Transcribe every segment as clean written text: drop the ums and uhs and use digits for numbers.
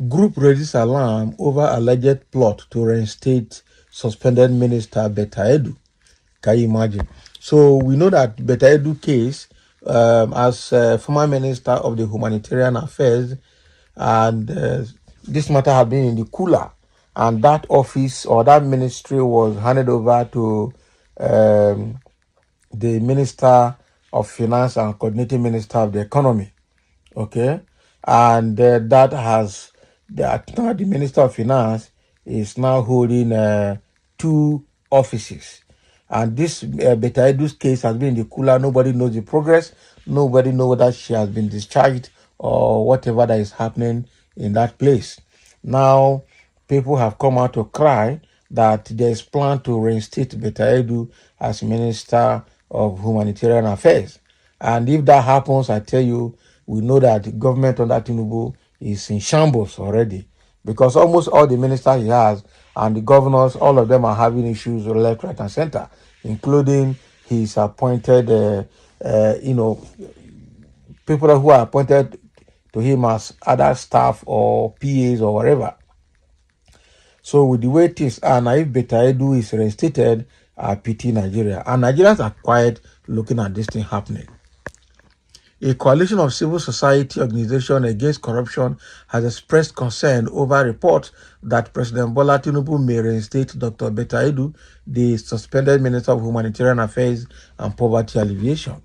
Group raises alarm over alleged plot to reinstate suspended minister Beto. Can you imagine? So we know that Beto case, as former minister of the humanitarian affairs, and this matter had been in the cooler, and that office or that ministry was handed over to um, the minister of finance and coordinating minister of the economy. Okay, and that now the minister of finance is now holding two offices, and this Betaidu's case has been in the cooler. Nobody knows the progress. Nobody knows whether she has been discharged or whatever that is happening in that place. Now, people have come out to cry that there is plan to reinstate Betaidu as Minister of Humanitarian Affairs. And if that happens, I tell you, we know that the government under Tinubu is in shambles already, because almost all the ministers he has and the governors, all of them are having issues with left, right, and center, including his appointed, people who are appointed to him as other staff or PAs or whatever. So with the way it is, and if Betaidu is reinstated, PT Nigeria. And Nigerians are quiet looking at this thing happening. A coalition of civil society organizations against corruption has expressed concern over reports that President Bola Tinubu may reinstate Dr. Betaidu, the suspended Minister of Humanitarian Affairs and Poverty Alleviation.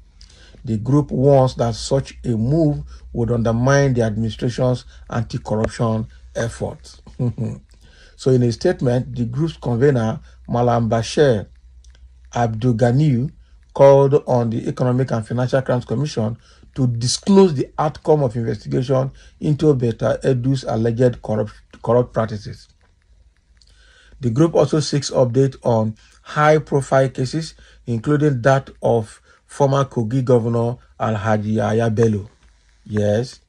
The group warns that such a move would undermine the administration's anti-corruption efforts. So in a statement, the group's convener, Malam Bashir Abdulganiu, called on the Economic and Financial Crimes Commission to disclose the outcome of investigation into Betaidu's alleged corrupt practices. The group also seeks update on high-profile cases, including that of former Kogi Governor Alhaji Yahaya Bello. Yes.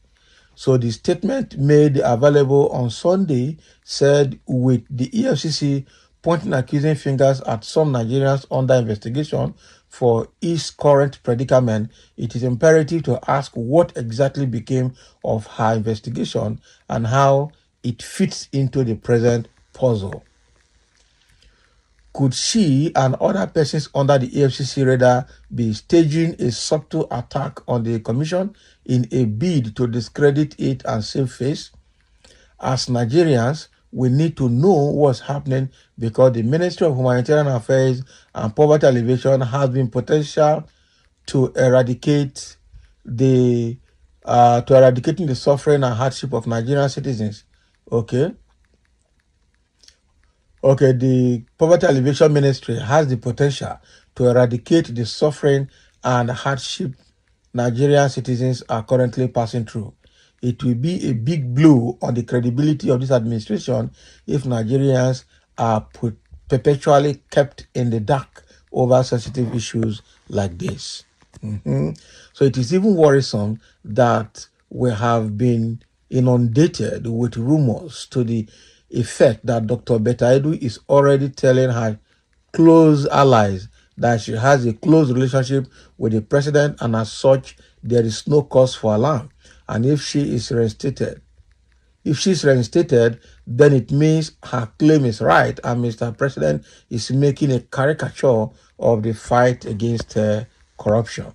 So the statement made available on Sunday said, with the EFCC pointing accusing fingers at some Nigerians under investigation for its current predicament, it is imperative to ask what exactly became of her investigation and how it fits into the present puzzle. Could she and other persons under the EFCC radar be staging a subtle attack on the commission in a bid to discredit it and save face? As Nigerians, we need to know what's happening, because the Ministry of Humanitarian Affairs and Poverty Alleviation has been potential to eradicating the suffering and hardship of Nigerian citizens. Okay, the Poverty Alleviation Ministry has the potential to eradicate the suffering and hardship Nigerian citizens are currently passing through. It will be a big blow on the credibility of this administration if Nigerians are perpetually kept in the dark over sensitive issues like this. So it is even worrisome that we have been inundated with rumors to the effect that Dr. Betaidu is already telling her close allies that she has a close relationship with the president, and as such, there is no cause for alarm. And if she is reinstated, then it means her claim is right, and Mr. President is making a caricature of the fight against corruption.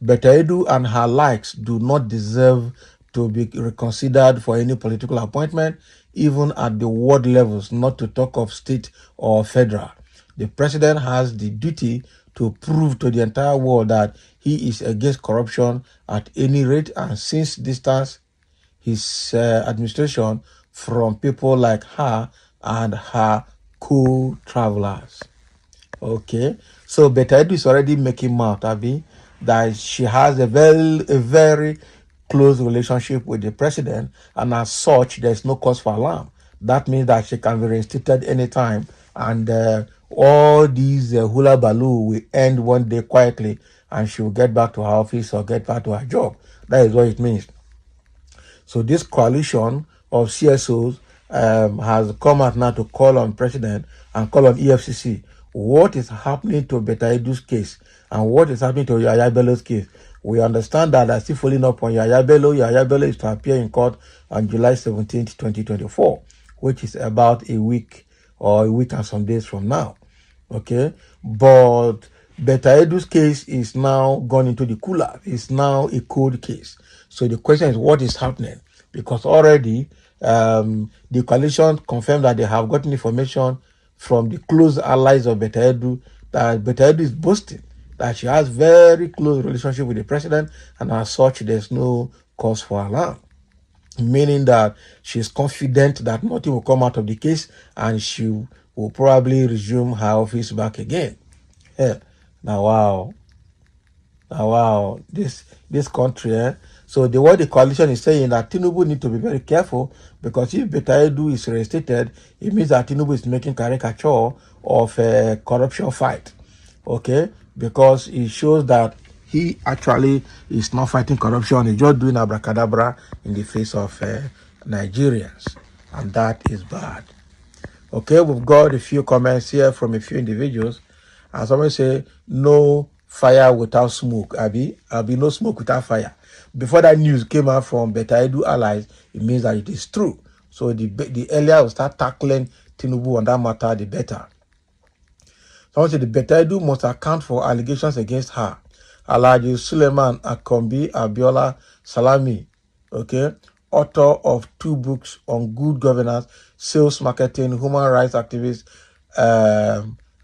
Betaidu and her likes do not deserve to be reconsidered for any political appointment, even at the ward levels, not to talk of state or federal. The president has the duty to prove to the entire world that he is against corruption at any rate, and since distance his administration from people like her and her co-travelers. Okay, so Betaidu is already making mouth, Abby, that she has a very close relationship with the president, and as such, there's no cause for alarm. That means that she can be reinstated anytime, and all these hula baloo will end one day quietly, and she will get back to her office or get back to her job. That is what it means. So this coalition of CSOs has come out now to call on president and call on EFCC. What is happening to Betaidu's case and what is happening to Yahaya Bello's case? We understand that still following up on Yahaya Bello. Yahaya Bello is to appear in court on July 17th, 2024, which is about a week or a week and some days from now. Okay, but Beto Edu's case is now gone into the cooler. It's now a cold case. So the question is, what is happening? Because already the coalition confirmed that they have gotten information from the close allies of Beto Edu that Beto Edu is boasting that she has very close relationship with the president, and as such, there's no cause for alarm. Meaning that she's confident that nothing will come out of the case and she will probably resume her office back again. Yeah. Now wow, this country. So what the coalition is saying that Tinubu need to be very careful, because if Beto Edu is reinstated, it means that Tinubu is making caricature of a corruption fight. Okay, because it shows that he actually is not fighting corruption. He's just doing abracadabra in the face of Nigerians, and that is bad. Okay, we've got a few comments here from a few individuals, and someone say no fire without smoke. Abi no smoke without fire. Before that news came out from Beto Edu allies, it means that it is true. So the earlier we start tackling Tinubu on that matter, the better. Someone said the Beto Edu must account for allegations against her. Alleges Suleiman Akombi Abiola Salami, okay, author of 2 books on good governance, sales, marketing, human rights activist,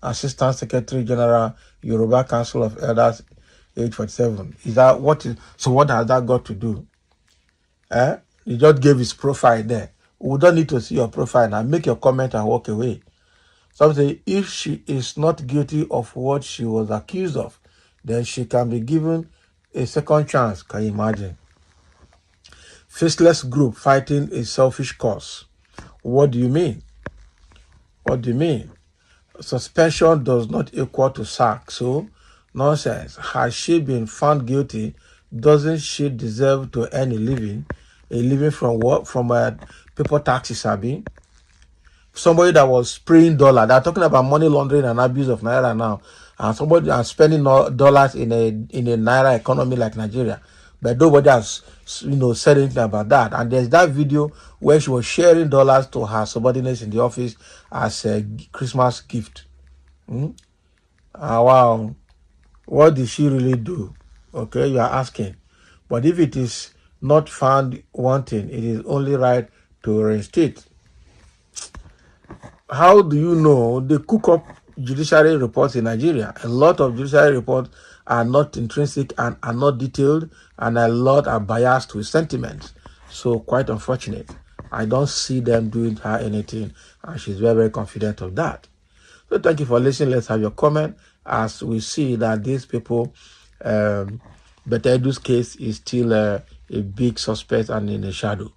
Assistant Secretary General, Yoruba Council of Elders, age 47. Is that what? So what has that got to do? He just gave his profile there. We don't need to see your profile now. Make your comment and walk away. Some say if she is not guilty of what she was accused of, then she can be given a second chance. Can you imagine? Faceless group fighting a selfish cause. What do you mean? What do you mean? Suspension does not equal to sack. So, nonsense. Has she been found guilty? Doesn't she deserve to earn a living? A living from what? From paper taxes, Abi? Somebody that was spraying dollar. They're talking about money laundering and abuse of naira now, and somebody is spending dollars in a naira economy like Nigeria, but nobody has said anything about that. And there's that video where she was sharing dollars to her subordinates in the office as a Christmas gift. Wow, what did she really do? Okay, you are asking. But if it is not found wanting, it is only right to reinstate. How do you know? They cook up judiciary reports in Nigeria. A lot of judiciary reports are not intrinsic and are not detailed, and a lot are biased with sentiments. So quite unfortunate. I don't see them doing her anything, and she's very, very confident of that. So thank you for listening. Let's have your comment as we see that these people, Beto Edu's case is still a big suspect and in the shadow.